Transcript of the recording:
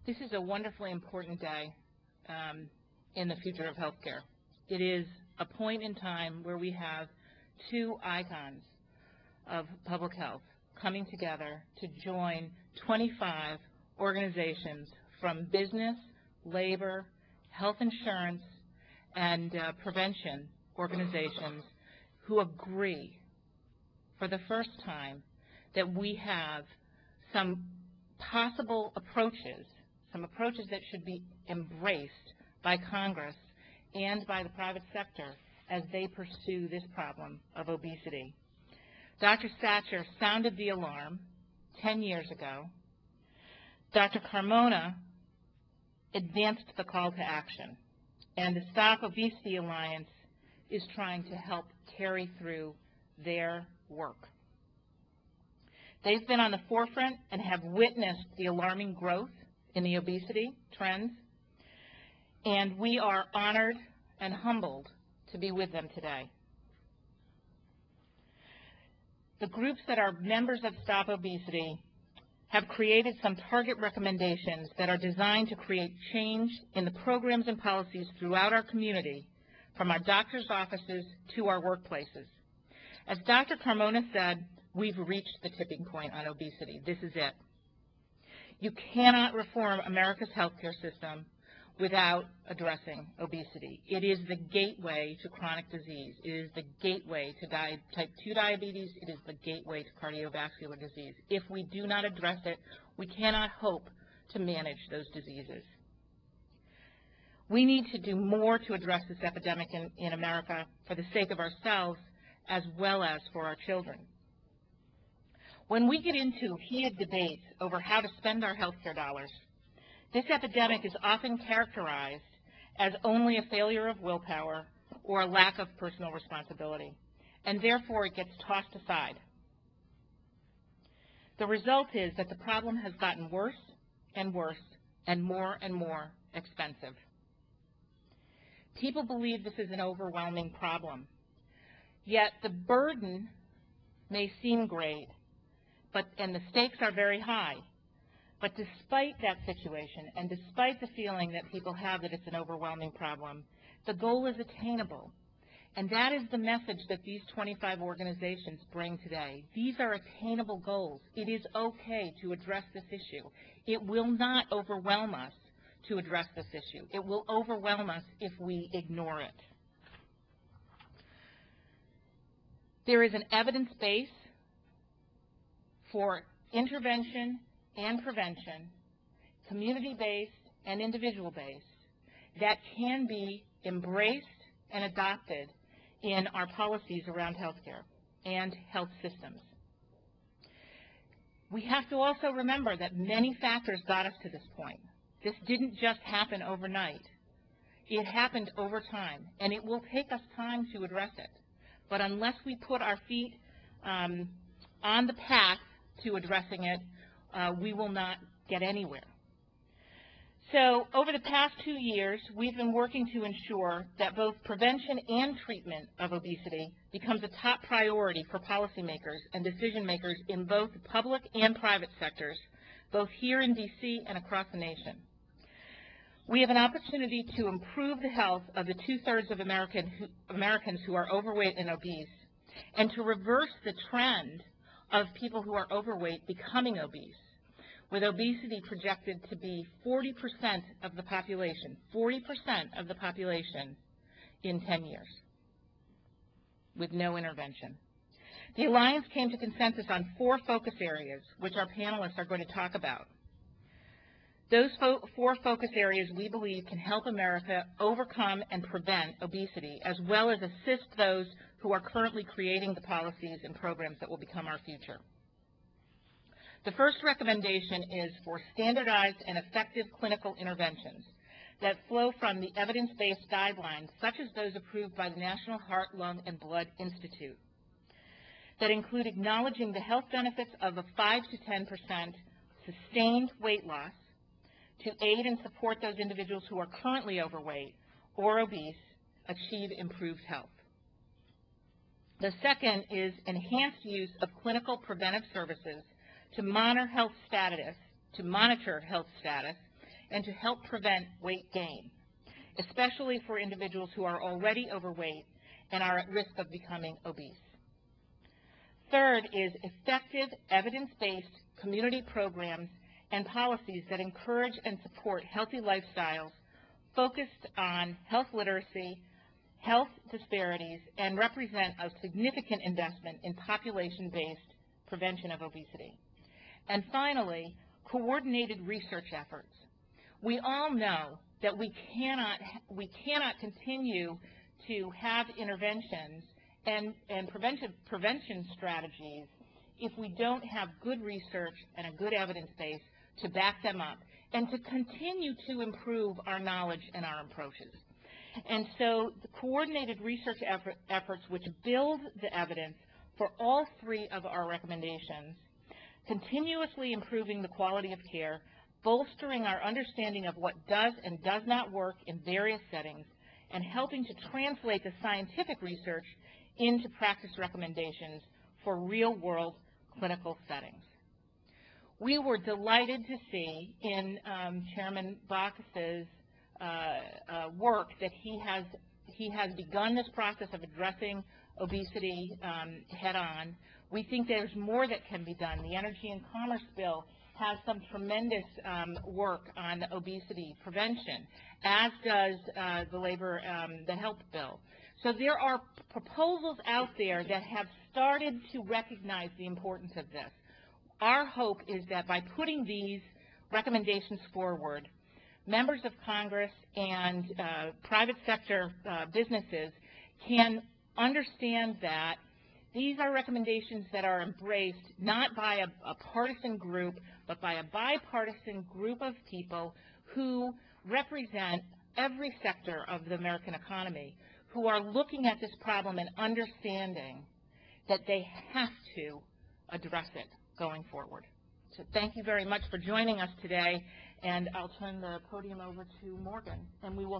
This is a wonderfully important day in the future of healthcare. It is a point in time where we have two icons of public health coming together to join 25 organizations from business, labor, health insurance, and prevention organizations who agree for the first time that we have some possible approaches, some approaches that should be embraced by Congress and by the private sector as they pursue this problem of obesity. Dr. Satcher sounded the alarm 10 years ago. Dr. Carmona advanced the call to action, and the Stop Obesity Alliance is trying to help carry through their work. They've been on the forefront and have witnessed the alarming growth in the obesity trends, and we are honored and humbled to be with them today. The groups that are members of Stop Obesity have created some target recommendations that are designed to create change in the programs and policies throughout our community, from our doctors' offices to our workplaces. As Dr. Carmona said, we've reached the tipping point on obesity. This is it. You cannot reform America's healthcare system without addressing obesity. It is the gateway to chronic disease. It is the gateway to type 2 diabetes. It is the gateway to cardiovascular disease. If we do not address it, we cannot hope to manage those diseases. We need to do more to address this epidemic in America for the sake of ourselves as well as for our children. When we get into heated debates over how to spend our healthcare dollars, this epidemic is often characterized as only a failure of willpower or a lack of personal responsibility, and therefore it gets tossed aside. The result is that the problem has gotten worse and worse and more expensive. People believe this is an overwhelming problem, yet the burden may seem great, and the stakes are very high. But despite that situation, and despite the feeling that people have that it's an overwhelming problem, the goal is attainable. And that is the message that these 25 organizations bring today. These are attainable goals. It is okay to address this issue. It will not overwhelm us to address this issue. It will overwhelm us if we ignore it. There is an evidence base for intervention and prevention, community-based and individual-based, that can be embraced and adopted in our policies around healthcare and health systems. We have to also remember that many factors got us to this point. This didn't just happen overnight. It happened over time, and it will take us time to address it. But unless we put our feet on the path to addressing it, we will not get anywhere. So over the past 2 years, we've been working to ensure that both prevention and treatment of obesity becomes a top priority for policymakers and decision makers in both the public and private sectors, both here in D.C. and across the nation. We have an opportunity to improve the health of the 2/3 of Americans who are overweight and obese, and to reverse the trend of people who are overweight becoming obese, with obesity projected to be 40% of the population, 40% of the population in 10 years, with no intervention. The Alliance came to consensus on 4 focus areas, which our panelists are going to talk about. Those 4 focus areas we believe can help America overcome and prevent obesity, as well as assist those who are currently creating the policies and programs that will become our future. The first recommendation is for standardized and effective clinical interventions that flow from the evidence-based guidelines, such as those approved by the National Heart, Lung, and Blood Institute, that include acknowledging the health benefits of a 5 to 10% sustained weight loss to aid and support those individuals who are currently overweight or obese achieve improved health. The second is enhanced use of clinical preventive services to monitor health status and to help prevent weight gain, especially for individuals who are already overweight and are at risk of becoming obese. Third is effective, evidence-based community programs and policies that encourage and support healthy lifestyles focused on health literacy, health disparities, and represent a significant investment in population-based prevention of obesity. And finally, coordinated research efforts. We all know that we cannot continue to have interventions and prevention strategies if we don't have good research and a good evidence base to back them up and to continue to improve our knowledge and our approaches. And so the coordinated research efforts which build the evidence for all three of our recommendations, continuously improving the quality of care, bolstering our understanding of what does and does not work in various settings, and helping to translate the scientific research into practice recommendations for real-world clinical settings. We were delighted to see in Chairman Bacchus's work that he has begun this process of addressing obesity head-on. We think there's more that can be done. The Energy and Commerce Bill has some tremendous work on obesity prevention, as does the Health Bill. So there are proposals out there that have started to recognize the importance of this. Our hope is that by putting these recommendations forward, members of Congress and private sector businesses can understand that these are recommendations that are embraced not by a partisan group, but by a bipartisan group of people who represent every sector of the American economy, who are looking at this problem and understanding that they have to address it going forward. So thank you very much for joining us today, and I'll turn the podium over to Morgan, and we will